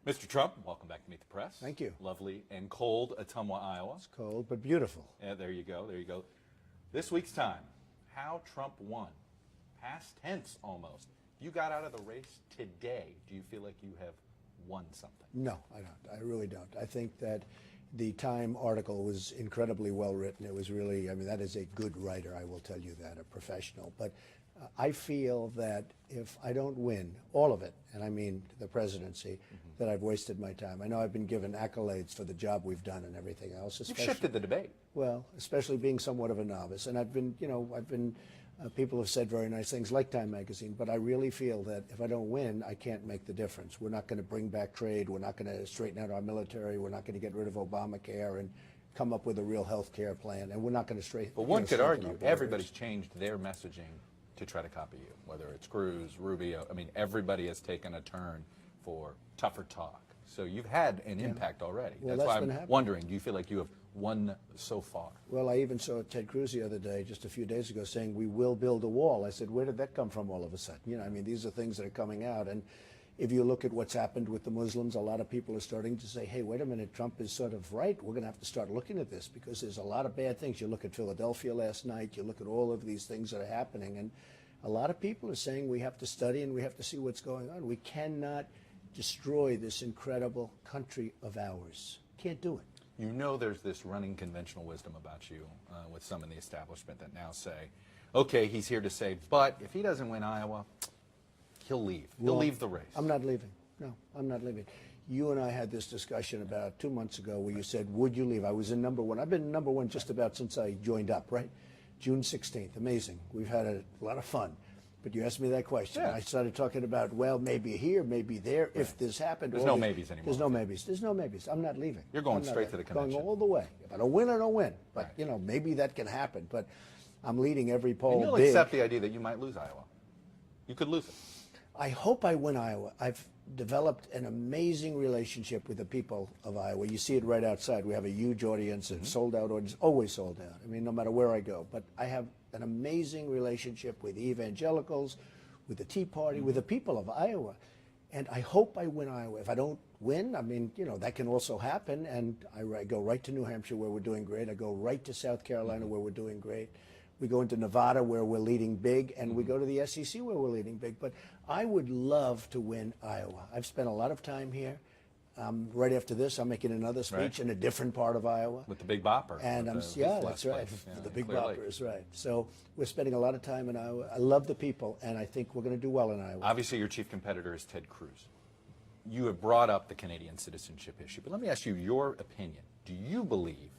Mr. Trump, welcome back to Meet the Press. Thank you. Lovely and cold Ottumwa, Iowa. It's cold, but beautiful. Yeah, there you go. There you go. This week's time, how Trump won. Past tense, almost. If you got out of the race today, do you feel like you have won something? No, I don't. I really don't. I think that the Time article was incredibly well written. It was really, I mean, that is a good writer, I will tell you that, a professional. But I feel that if I don't win all of it, and I mean the presidency, that I've wasted my time. I know I've been given accolades for the job we've done and everything else. You've shifted the debate. Well, especially being somewhat of a novice. And I've been, people have said very nice things like Time Magazine, but I really feel that if I don't win, I can't make the difference. We're not going to bring back trade. We're not going to straighten out our military. We're not going to get rid of Obamacare and come up with a real health care plan. And we're not going to straighten. But one could argue everybody's changed their messaging to try to copy you, whether it's Cruz, Rubio. I mean, everybody has taken a turn for tougher talk. So you've had an impact already. Well, that's why I'm happening. wondering, do you feel like you have won so far? Well, I even saw Ted Cruz the other day, just a few days ago, saying we will build a wall. I said, where did that come from all of a sudden? You know, I mean, these are things that are coming out. And if you look at what's happened with the Muslims, a lot of people are starting to say, hey, wait a minute, Trump is sort of right. We're going to have to start looking at this because there's a lot of bad things. You look at Philadelphia last night, you look at all of these things that are happening, and a lot of people are saying we have to study and we have to see what's going on. We cannot destroy this incredible country of ours. Can't do it. You know there's this running conventional wisdom about you with some in the establishment that now say, okay, he's here to say, but if he doesn't win Iowa, he'll leave. He'll leave the race. I'm not leaving. No, I'm not leaving. You and I had this discussion about 2 months ago where you said, would you leave? I was in #1. I've been in #1 just about since I joined up, right? June 16th. Amazing. We've had a lot of fun. But you asked me that question. Yeah. I started talking about, well, maybe here, maybe there, right. If this happened. There's no maybes anymore. There's no maybes. There's no maybes. I'm not leaving. You're going straight to the convention. Going all the way. If I don't win, I don't win. But, maybe that can happen. But I'm leading every poll and you'll big. accept the idea that you might lose Iowa. You could lose it. I hope I win Iowa. I've developed an amazing relationship with the people of Iowa. You see it right outside. We have a huge audience, a sold-out audience, always sold out. I mean, no matter where I go. But I have an amazing relationship with evangelicals, with the Tea Party, with the people of Iowa. And I hope I win Iowa. If I don't win, I mean, that can also happen. And I go right to New Hampshire where we're doing great. I go right to South Carolina where we're doing great. We go into Nevada where we're leading big, and we go to the SEC where we're leading big. But I would love to win Iowa. I've spent a lot of time here. Right after this, I'm making another speech in a different part of Iowa. With the Big Bopper. And that's right. Yeah, the Big Bopper is right. So we're spending a lot of time in Iowa. I love the people, and I think we're going to do well in Iowa. Obviously, your chief competitor is Ted Cruz. You have brought up the Canadian citizenship issue, but let me ask you your opinion. Do you believe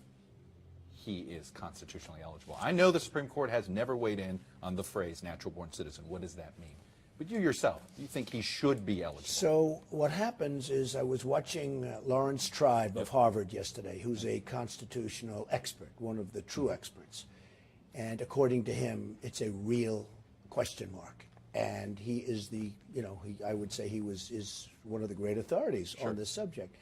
he is constitutionally eligible? I know the Supreme Court has never weighed in on the phrase natural-born citizen. What does that mean? But you yourself, do you think he should be eligible? So what happens is I was watching Lawrence Tribe of Harvard yesterday, who's a constitutional expert, one of the true experts. And according to him, it's a real question mark. And he is the, I would say he is one of the great authorities on this subject.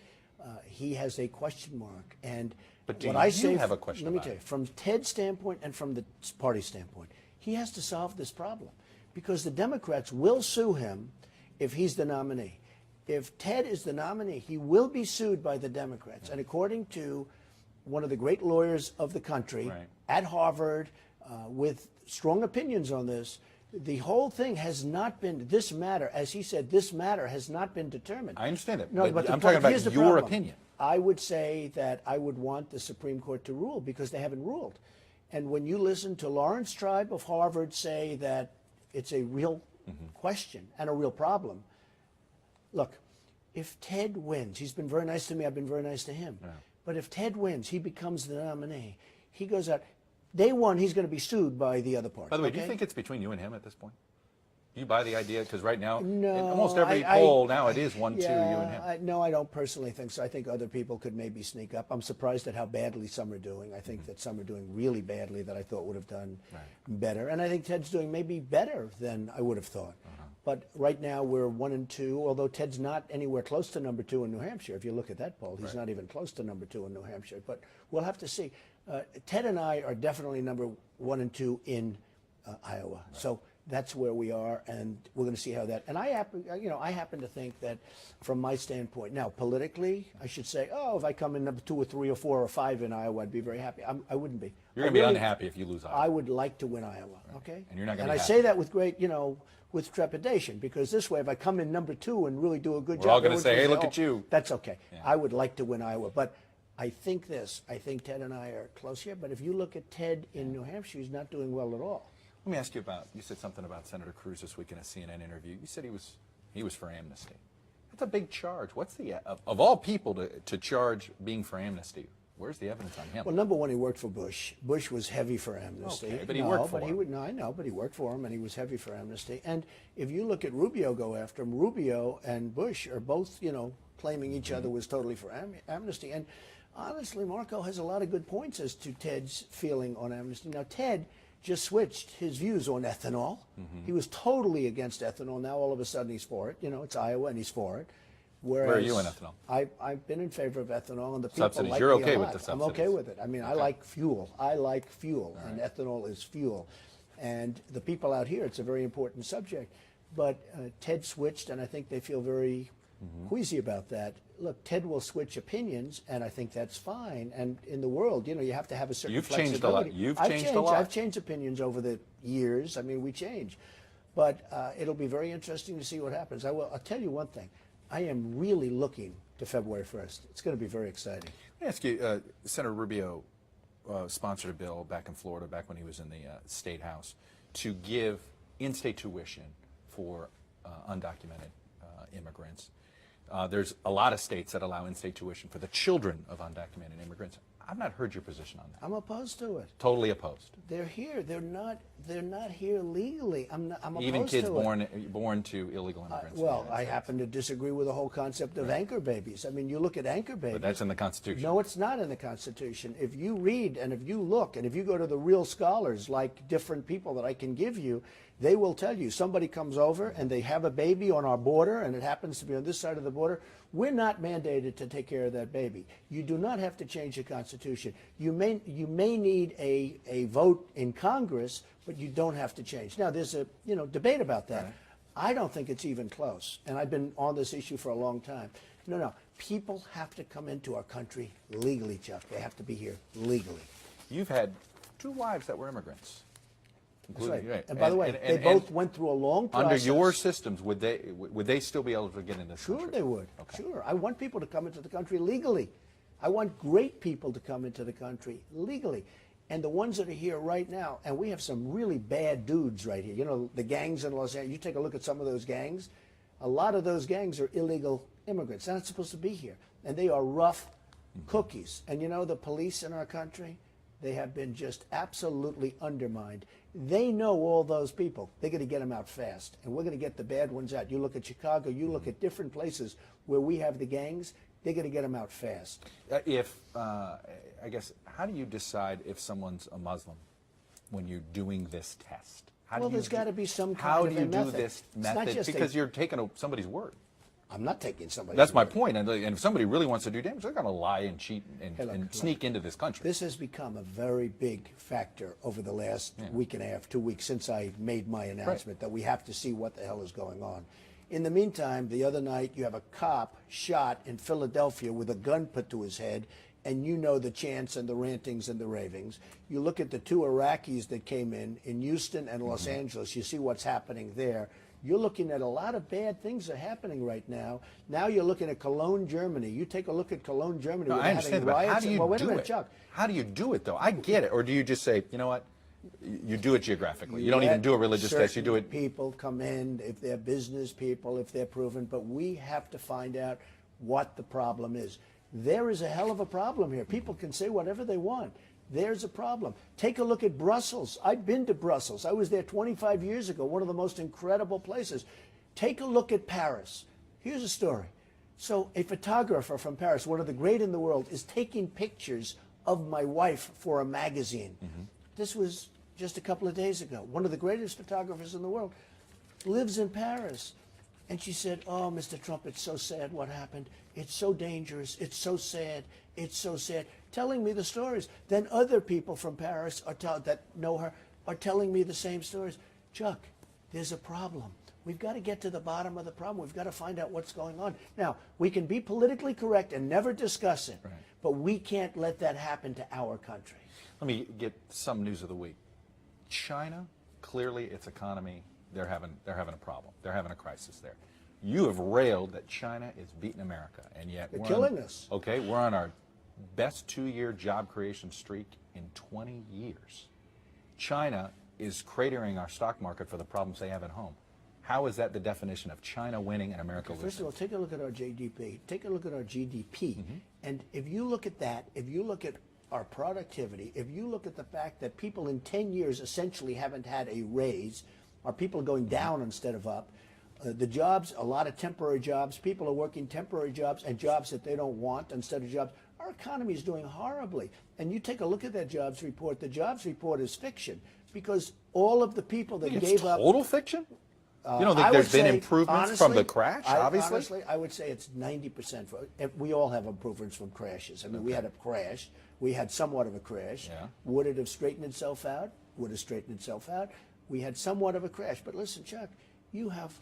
He has a question mark. And but do what you I say, have a question let me about tell you, from Ted's standpoint and from the party standpoint, he has to solve this problem. Because the Democrats will sue him if he's the nominee. If Ted is the nominee, he will be sued by the Democrats. And according to one of the great lawyers of the country at Harvard, with strong opinions on this, the whole thing has not been, this matter, as he said, this matter has not been determined. I understand that, no, but I'm talking about your problem. opinion. I would say that I would want the Supreme Court to rule because they haven't ruled. And when you listen to Lawrence Tribe of Harvard say that it's a real question and a real problem. Look, if Ted wins, he's been very nice to me, I've been very nice to him. Yeah. But if Ted wins, he becomes the nominee. He goes out. Day one, he's going to be sued by the other party. By the way, do you think it's between you and him at this point? Do you buy the idea? Because right now, no, in almost every poll now, it is 1-2, you and him. No, I don't personally think so. I think other people could maybe sneak up. I'm surprised at how badly some are doing. I think that some are doing really badly that I thought would have done better. And I think Ted's doing maybe better than I would have thought. But right now we're 1-2, although Ted's not anywhere close to #2 in New Hampshire. If you look at that poll, he's not even close to #2 in New Hampshire. But we'll have to see. Ted and I are definitely number 1 and 2 in Iowa. So that's where we are, and we're going to see how that. And I happen to think that, from my standpoint, now politically, I should say, oh, if I come in number 2 or 3 or 4 or 5 in Iowa, I'd be very happy. I wouldn't be. You're going to be unhappy if you lose Iowa. I would like to win Iowa. Okay. And you're not going And to be I happy. say that with great, with trepidation, because this way, if I come in number 2 and really do a good job, We're all going to everyone's say, hey, gonna look oh, at you. That's okay. Yeah. I would like to win Iowa, but I think Ted and I are close here, but if you look at Ted in New Hampshire, he's not doing well at all. Let me ask you you said something about Senator Cruz this week in a CNN interview. You said he was for amnesty. That's a big charge. What's of all people to charge being for amnesty? Where's the evidence on him? Well, number one, he worked for Bush. Bush was heavy for amnesty. Okay, but he worked for him. No, I know, but he worked for him, and he was heavy for amnesty. And if you look at Rubio go after him, Rubio and Bush are both, claiming each other was totally for amnesty. And honestly, Marco has a lot of good points as to Ted's feeling on amnesty. Now, Ted just switched his views on ethanol. He was totally against ethanol. Now, all of a sudden, he's for it. It's Iowa, and he's for it. Whereas Where are you on ethanol? I've been in favor of ethanol, and the people Subsidies. like You're me okay a with lot. the subsidies? I'm okay with it. I mean, I like fuel. And right. ethanol is fuel. And the people out here, it's a very important subject. But Ted switched, and I think they feel very queasy about that. Look, Ted will switch opinions, and I think that's fine. And in the world, you have to have a certain You've flexibility. changed a lot. You've changed a lot. I've changed opinions over the years. I mean, we change. But it'll be very interesting to see what happens. I'll tell you one thing. I am really looking to February 1st. It's going to be very exciting. Let me ask you, Senator Rubio sponsored a bill back in Florida, back when he was in the State House, to give in-state tuition for undocumented immigrants. There's a lot of states that allow in-state tuition for the children of undocumented immigrants. I've not heard your position on that. I'm opposed to it. Totally opposed. They're here. They're not here legally. I'm opposed Even kids to born to illegal immigrants. Well, I happen to disagree with the whole concept of anchor babies. I mean, you look at anchor babies. But that's in the Constitution. No, it's not in the Constitution. If you read and if you look and if you go to the real scholars, like different people that I can give you, they will tell you somebody comes over and they have a baby on our border and it happens to be on this side of the border. We're not mandated to take care of that baby. You do not have to change the Constitution. You may need a vote in Congress, but you don't have to change. Now, there's a debate about that. Right. I don't think it's even close, and I've been on this issue for a long time. No. People have to come into our country legally, Chuck. They have to be here legally. You've had 2 wives that were immigrants. That's right. Right. And by the way, they both went through a long process. Under your systems, would they still be eligible to get in this country? Sure they would. Okay. Sure. I want people to come into the country legally. I want great people to come into the country legally. And the ones that are here right now, and we have some really bad dudes right here. The gangs in Los Angeles, you take a look at some of those gangs. A lot of those gangs are illegal immigrants. They're not supposed to be here. And they are rough cookies. And the police in our country, they have been just absolutely undermined. They know all those people. They're going to get them out fast. And we're going to get the bad ones out. You look at Chicago, you look at different places where we have the gangs, they're going to get them out fast. I guess, how do you decide if someone's a Muslim when you're doing this test? There's got to be some how kind do of you a do method. this It's not method? just Because you're taking somebody's word. I'm not taking somebody's That's my word. point. And if somebody really wants to do damage, they're going to lie and cheat and, Hey, look, sneak into this country. This has become a very big factor over the last week and a half, 2 weeks since I made my announcement that we have to see what the hell is going on. In the meantime, the other night you have a cop shot in Philadelphia with a gun put to his head, and the chants and the rantings and the ravings. You look at the 2 Iraqis that came in Houston and Los Angeles, you see what's happening there. You're looking at a lot of bad things that are happening right now. Now you're looking at Cologne, Germany. You take a look at Cologne, Germany. No, I understand, but how do you wait a do minute, it? Chuck. How do you do it, though? I get it. Or do you just say, you know what? You do it geographically. You don't even do a religious test. You do it. People come in, if they're business people, if they're proven, but we have to find out what the problem is. There is a hell of a problem here. People can say whatever they want. There's a problem. Take a look at Brussels. I've been to Brussels. I was there 25 years ago, one of the most incredible places. Take a look at Paris. Here's a story. So a photographer from Paris, one of the great in the world, is taking pictures of my wife for a magazine. This was just a couple of days ago. One of the greatest photographers in the world lives in Paris. And she said, "Oh, Mr. Trump, it's so sad what happened. It's so dangerous. It's so sad. It's so sad." Telling me the stories. Then other people from Paris that know her are telling me the same stories. Chuck, there's a problem. We've got to get to the bottom of the problem. We've got to find out what's going on. Now, we can be politically correct and never discuss it, but we can't let that happen to our country. Let me get some news of the week. China, clearly its economy, they're having a problem. They're having a crisis there. You have railed that China is beating America, and yet they're killing us. Okay, we're on our best 2-year job creation streak in 20 years. China is cratering our stock market for the problems they have at home. How is that the definition of China winning and America losing? First of all, take a look at our GDP. Take a look at our GDP. And if you look at that, if you look at our productivity, if you look at the fact that people in 10 years essentially haven't had a raise, are people going down instead of up, the jobs, a lot of temporary jobs, people are working temporary jobs and jobs that they don't want instead of jobs. Our economy is doing horribly. And you take a look at that jobs report, the jobs report is fiction because all of the people that gave up. Total fiction? You don't think there's been improvements honestly, from the crash, obviously? Honestly, I would say it's 90%. We all have improvements from crashes. I mean, we had a crash. We had somewhat of a crash. Yeah. Would it have straightened itself out? Would have straightened itself out. We had somewhat of a crash. But listen, Chuck, you have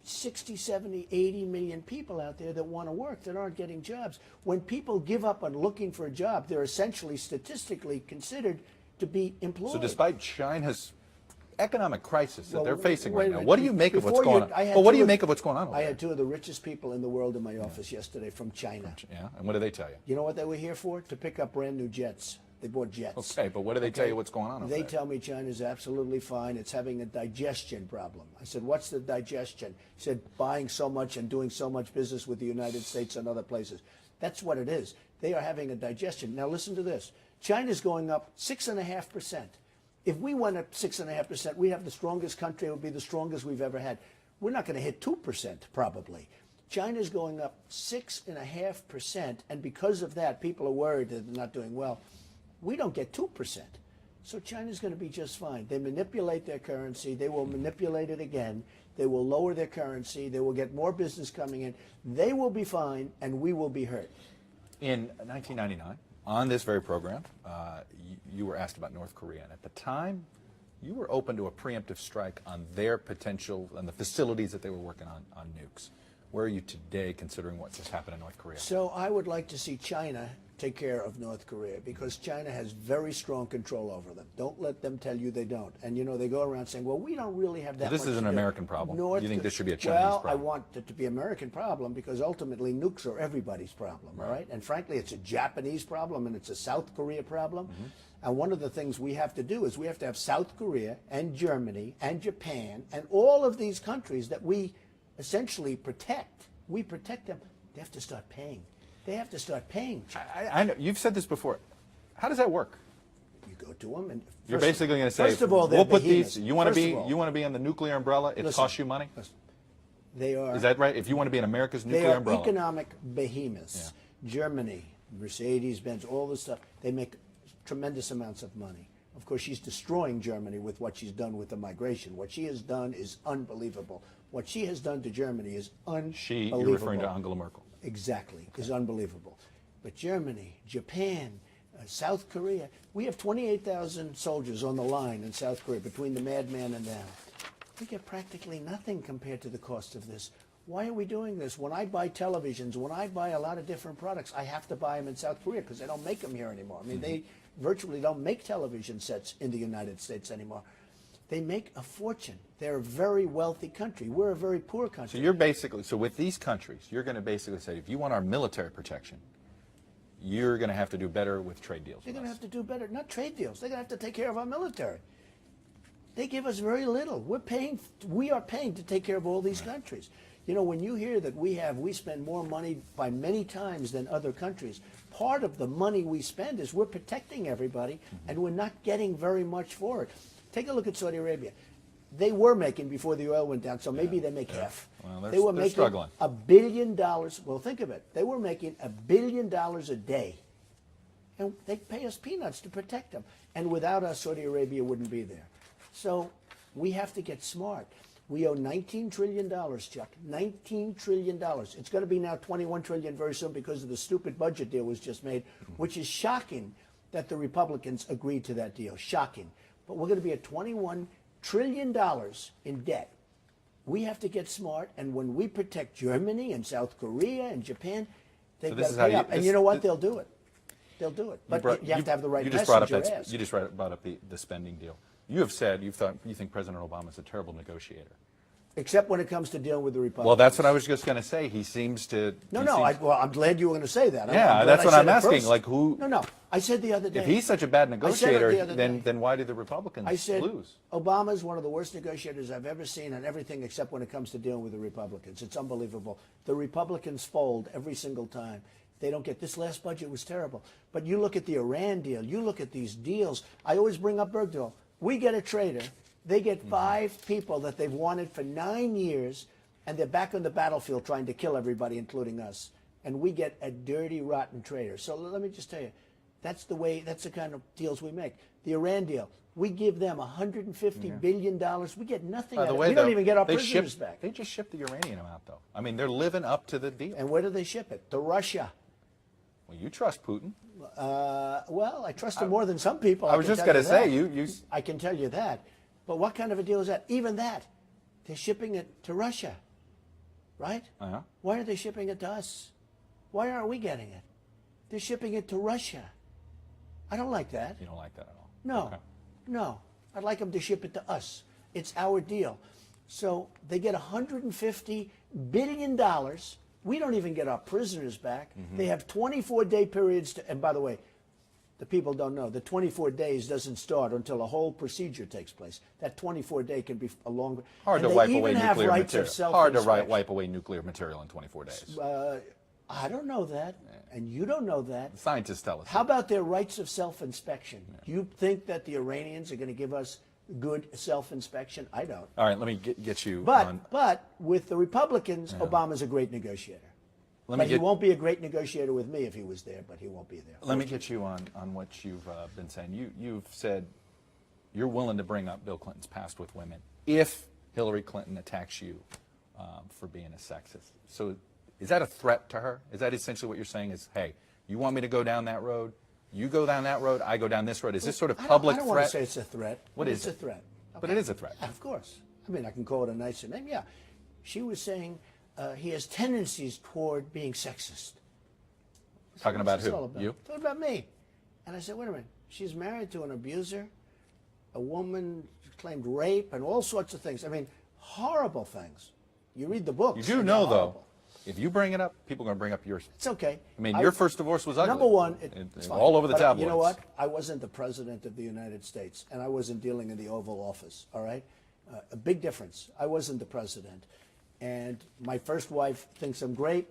60, 70, 80 million people out there that want to work that aren't getting jobs. When people give up on looking for a job, they're essentially statistically considered to be employed. So despite China's economic crisis that they're facing wait right a now, minute. what do you make of what's Before going on? Well, what do you make of what's going on over I there? had two of the richest people in the world in my office yesterday from China. Yeah, and what do they tell you? You know what they were here for? To pick up brand new jets. They bought jets. Okay, but what do they tell you what's going on over They there? tell me China's absolutely fine. It's having a digestion problem. I said, what's the digestion? He said, buying so much and doing so much business with the United States and other places. That's what it is. They are having a digestion. Now listen to this. China's going up 6.5%. If we went up 6.5%, we'd have the strongest country. It would be the strongest we've ever had. We're not going to hit 2% probably. China's going up 6.5%, and because of that, people are worried that they're not doing well. We don't get 2%. So China's going to be just fine. They manipulate their currency. They will manipulate it again. They will lower their currency. They will get more business coming in. They will be fine, and we will be hurt. In 1999, on this very program, you were asked about North Korea. And at the time, you were open to a preemptive strike on their potential and the facilities that they were working on nukes. Where are you today considering what's just happened in North Korea? So I would like to see China take care of North Korea because China has very strong control over them. Don't let them tell you they don't. And, you know, they go around saying, well, we don't really have that much This is an to do. American problem. You think this should be a Chinese problem? problem? I want it to be an American problem because ultimately nukes are everybody's problem, all right? And frankly, it's a Japanese problem and it's a South Korea problem. And one of the things we have to do is we have to have South Korea and Germany and Japan and all of these countries that we essentially protect. We protect them. They have to start paying. They have to start paying. I know. You've said this before. How does that work? You go to them and You're basically going to say, first of all, we'll put behemoths. these. You want First of all, to be on the nuclear umbrella. It costs you money. listen, they are. Is that right? If you want to be in America's They nuclear are umbrella, economic behemoths. Germany, Mercedes, Benz, all this stuff. They make tremendous amounts of money. Of course, she's destroying Germany with what she's done with the migration. What she has done is unbelievable. What she has done to Germany is unbelievable. you're referring to Angela Merkel. Exactly, is unbelievable. But Germany, Japan, South Korea, we have 28,000 soldiers on the line in South Korea between the madman and them. We get practically nothing compared to the cost of this. Why are we doing this? When I buy televisions, when I buy a lot of different products, I have to buy them in South Korea because they don't make them here anymore. I mean, they virtually don't make television sets in the United States anymore. They make a fortune. They're a very wealthy country. We're a very poor country. So you're basically, with these countries, you're going to basically say, if you want our military protection, you're going to have to do better with trade deals. They're going to have to do better. Not trade deals. They're going to have to take care of our military. They give us very little. We are paying to take care of all these countries. You know, when you hear that we spend more money by many times than other countries, part of the money we spend is we're protecting everybody and we're not getting very much for it. Take a look at Saudi Arabia. They were making before the oil went down, so maybe they make half. Well, they were they're making struggling. $1 billion. Well, think of it. They were making $1 billion a day. And they pay us peanuts to protect them. And without us, Saudi Arabia wouldn't be there. So we have to get smart. We owe $19 trillion, Chuck. $19 trillion. It's going to be now $21 trillion very soon because of the stupid budget deal was just made, which is shocking that the Republicans agreed to that deal. Shocking. But we're going to be at $21 trillion in debt. We have to get smart, and when we protect Germany and South Korea and Japan, they've got to pay up. And you know what? They'll do it. They'll do it. But you have to have the right message or ask. You just brought up the spending deal. You have said you think President Obama is a terrible negotiator. Except when it comes to dealing with the Republicans. Well, that's what I was just going to say. He seems to. I'm glad you were going to say that. Yeah, that's what I'm asking. Like who? No. I said the other day. If he's such a bad negotiator, then why do the Republicans lose? Obama's one of the worst negotiators I've ever seen on everything except when it comes to dealing with the Republicans. It's unbelievable. The Republicans fold every single time. They don't get this last budget was terrible. But you look at the Iran deal. You look at these deals. I always bring up Bergdahl. We get a traitor. They get 5 people that they've wanted for 9 years, and they're back on the battlefield trying to kill everybody, including us. And we get a dirty, rotten traitor. So let me just tell you, that's the kind of deals we make. The Iran deal, we give them $150 billion. We get nothing out of it. We don't even get our prisoners back. They just ship the uranium out, though. I mean, they're living up to the deal. And where do they ship it? To Russia. Well, you trust Putin. Well, I trust him more than some people. I was just going to say, you. I can tell you that. But what kind of a deal is that? Even that, they're shipping it to Russia, right? Uh-huh. Why are they shipping it to us? Why aren't we getting it? They're shipping it to Russia. I don't like that. You don't like that at all? No, okay. No. I'd like them to ship it to us. It's our deal. So they get $150 billion. We don't even get our prisoners back. They have 24-day periods to, and by the way, the people don't know, the 24 days doesn't start until a whole procedure takes place. That 24-day can be a longer. Hard to wipe away nuclear material. Hard to wipe away nuclear material in 24 days. I don't know that, and you don't know that. Scientists tell us. How about their rights of self-inspection? Yeah. You think that the Iranians are going to give us good self-inspection? I don't. All right, let me get you on. But with the Republicans, Obama's a great negotiator. He won't be a great negotiator with me if he was there, but he won't be there. Let me get you on what you've been saying. You've said you're willing to bring up Bill Clinton's past with women if Hillary Clinton attacks you for being a sexist. So is that a threat to her? Is that essentially what you're saying is, hey, you want me to go down that road? You go down that road, I go down this road. Is this sort of public threat? I don't want to say it's a threat. What is it? It's a threat. Okay. But it is a threat. Of course. I mean, I can call it a nicer name. Yeah. She was saying he has tendencies toward being sexist. Talking about who? You? Talking about me. And I said, wait a minute. She's married to an abuser, a woman claimed rape, and all sorts of things. I mean, horrible things. You read the book. You do know, though, if you bring it up, people are going to bring up yours. It's okay. I mean, your first divorce was ugly. Number one, it's all over the tabloids. You know what? I wasn't the president of the United States, and I wasn't dealing in the Oval Office, all right? A big difference. I wasn't the president. And my first wife thinks I'm great,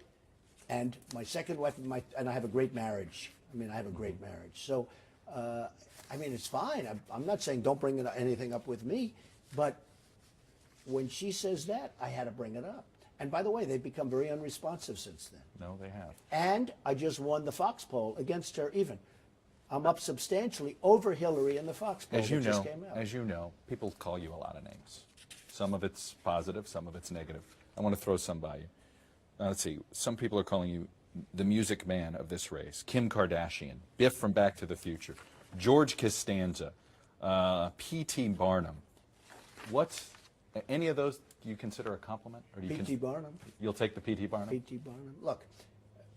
and my second wife, and I have a great marriage. I mean, I have a great marriage. So, I mean, it's fine. I'm not saying don't bring anything up with me, but when she says that, I had to bring it up. And by the way, they've become very unresponsive since then. No, they have. And I just won the Fox poll against her even. I'm up substantially over Hillary in the Fox poll that just came out. As you know, people call you a lot of names. Some of it's positive, some of it's negative. I want to throw some by you. Let's see. Some people are calling you the music man of this race. Kim Kardashian, Biff from Back to the Future, George Costanza, P.T. Barnum. What's any of those? Do you consider a compliment? Or do you P.T. Barnum. You'll take the P.T. Barnum? P.T. Barnum. Look,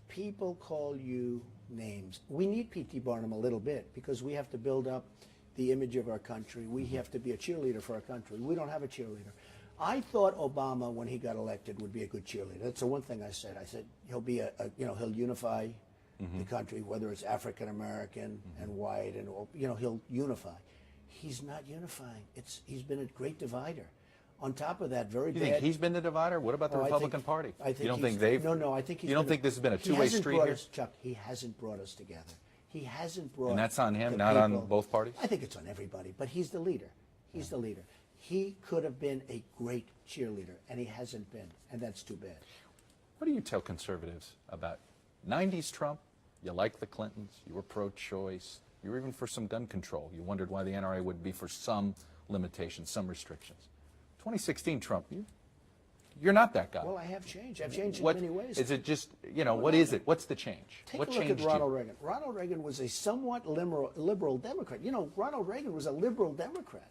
people call you names. We need P.T. Barnum a little bit because we have to build up the image of our country. We have to be a cheerleader for our country. We don't have a cheerleader. I thought Obama, when he got elected, would be a good cheerleader. That's the one thing I said. I said he'll be he'll unify the country, whether it's African American and white, and he'll unify. He's not unifying. He's been a great divider. On top of that, very bad. You think he's been the divider? What about the Republican Party? I think you don't think they've? No, I think he's. You don't think this has been a two-way street here? Chuck, he hasn't brought us together. He hasn't brought. And that's on him, not on both parties? I think it's on everybody, but he's the leader. He's the leader. He could have been a great cheerleader, and he hasn't been, and that's too bad. What do you tell conservatives about 90s Trump? You liked the Clintons. You were pro-choice. You were even for some gun control. You wondered why the NRA would be for some limitations, some restrictions. 2016 Trump, you're not that guy. Well, I have changed. I've changed in many ways. Is it just, what is it? What's the change? Take a look at Ronald Reagan. Ronald Reagan was a somewhat liberal Democrat. Ronald Reagan was a liberal Democrat.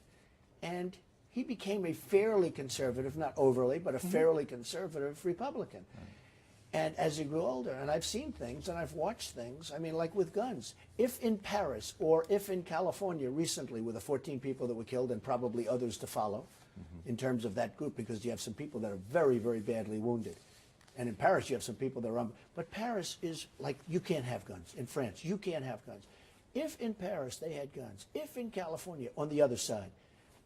And he became a fairly conservative, not overly, but a fairly conservative Republican. And as he grew older, and I've seen things and I've watched things, I mean, like with guns. If in Paris or if in California recently with the 14 people that were killed and probably others to follow in terms of that group, because you have some people that are very, very badly wounded. And in Paris, you have some people that are, but Paris is like, you can't have guns. In France, you can't have guns. If in Paris they had guns, if in California, on the other side,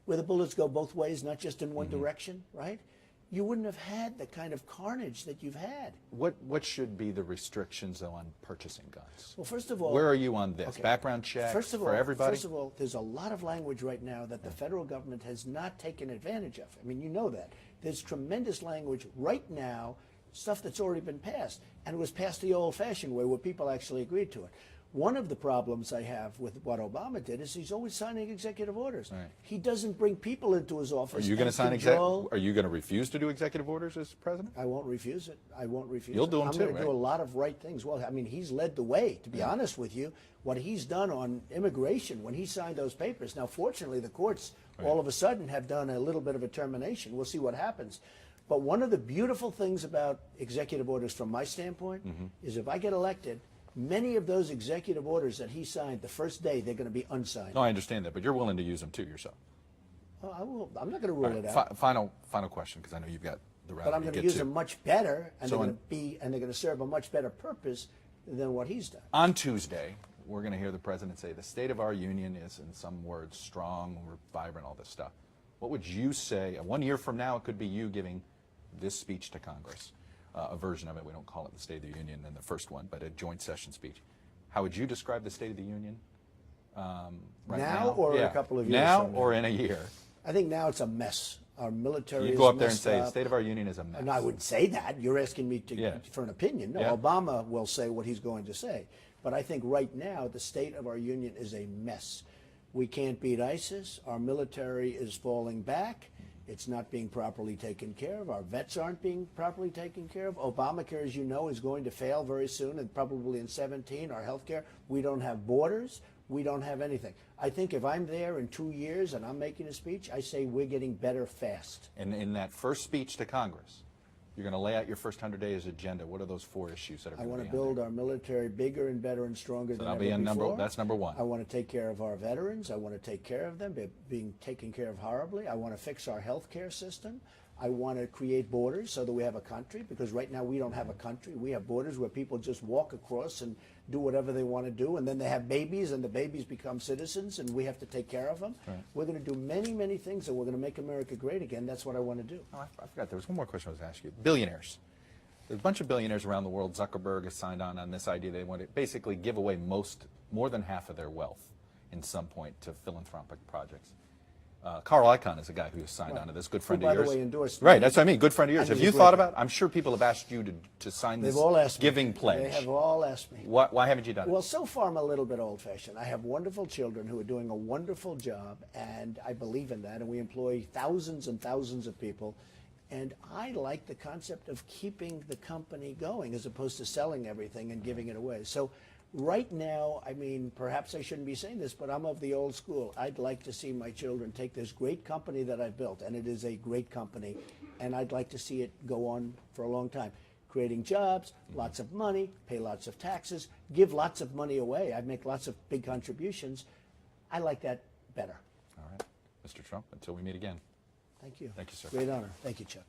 where the bullets go both ways, not just in one direction, right? You wouldn't have had the kind of carnage that you've had. What should be the restrictions on purchasing guns? Well, first of all, where are you on this? okay. Background check for everybody? First of all, there's a lot of language right now that the federal government has not taken advantage of. I mean, you know that. There's tremendous language right now, stuff that's already been passed, and it was passed the old-fashioned way where people actually agreed to it. One of the problems I have with what Obama did is he's always signing executive orders. Right. He doesn't bring people into his office. Are you going to sign Are you going to refuse to do executive orders as president? I won't refuse it. I won't refuse You'll it. do them I'm too, going to right? do a lot of right things. Well, I mean, he's led the way, to be honest with you. What he's done on immigration when he signed those papers. Now, fortunately, the courts all of a sudden have done a little bit of a termination. We'll see what happens. But one of the beautiful things about executive orders from my standpoint is if I get elected, many of those executive orders that he signed the first day, they're going to be unsigned. No, I understand that, but you're willing to use them too yourself. Oh, I'm not going to rule it out. Final question, because I know you've got the route But I'm to going get to use to. them much better, and So they're going to serve a much better purpose than what he's done. On Tuesday, we're going to hear the president say the state of our union is, in some words, strong, we're vibrant, all this stuff. What would you say? 1 year from now, it could be you giving this speech to Congress, a version of it. We don't call it the State of the Union in the first one, but a joint session speech. How would you describe the State of the Union right now? Or in a couple of years now from now? or in a year? I think now it's a mess. Our military You is go up there and messed say, up. the state of our union is a mess. No, I wouldn't say that. You're asking me for an opinion. No, Yeah. Obama will say what he's going to say. But I think right now the state of our union is a mess. We can't beat ISIS. Our military is falling back. It's not being properly taken care of. Our vets aren't being properly taken care of. Obamacare, as you know, is going to fail very soon, and probably in 17. Our health care, we don't have borders. We don't have anything. I think if I'm there in 2 years and I'm making a speech, I say we're getting better fast. And in that first speech to Congress, you're going to lay out your first 100 days agenda. What are those 4 issues that are I going to want be to on build there? our military bigger and better and stronger than that'll ever be in before. that's number one. I want to take care of our veterans. I want to take care of them. They're being taken care of horribly. I want to fix our health care system. I want to create borders so that we have a country, because right now we don't have a country. We have borders where people just walk across and do whatever they want to do, and then they have babies, and the babies become citizens, and we have to take care of them. Right. We're going to do many, many things, and we're going to make America great again. That's what I want to do. Oh, I forgot. There was one more question I was going to ask you. Billionaires. There's a bunch of billionaires around the world. Zuckerberg has signed on this idea. They want to basically give away more than half of their wealth in some point to philanthropic projects. Carl Icahn is a guy who has signed on to this. Good friend Who, of by the yours. way, endorsed Right, me. that's what I mean. Good friend of yours. And Have he's you a thought great about? I'm sure people have asked you to sign this They've all asked me. giving pledge. They have all asked me. Why haven't you done Well, it? so far I'm a little bit old-fashioned. I have wonderful children who are doing a wonderful job, and I believe in that, and we employ thousands and thousands of people. And I like the concept of keeping the company going as opposed to selling everything and giving it away. So right now, I mean, perhaps I shouldn't be saying this, but I'm of the old school. I'd like to see my children take this great company that I've built, and it is a great company, and I'd like to see it go on for a long time. Creating jobs, lots of money, pay lots of taxes, give lots of money away. I make lots of big contributions. I like that better. All right. Mr. Trump, until we meet again. Thank you. Thank you, sir. Great honor. Thank you, Chuck.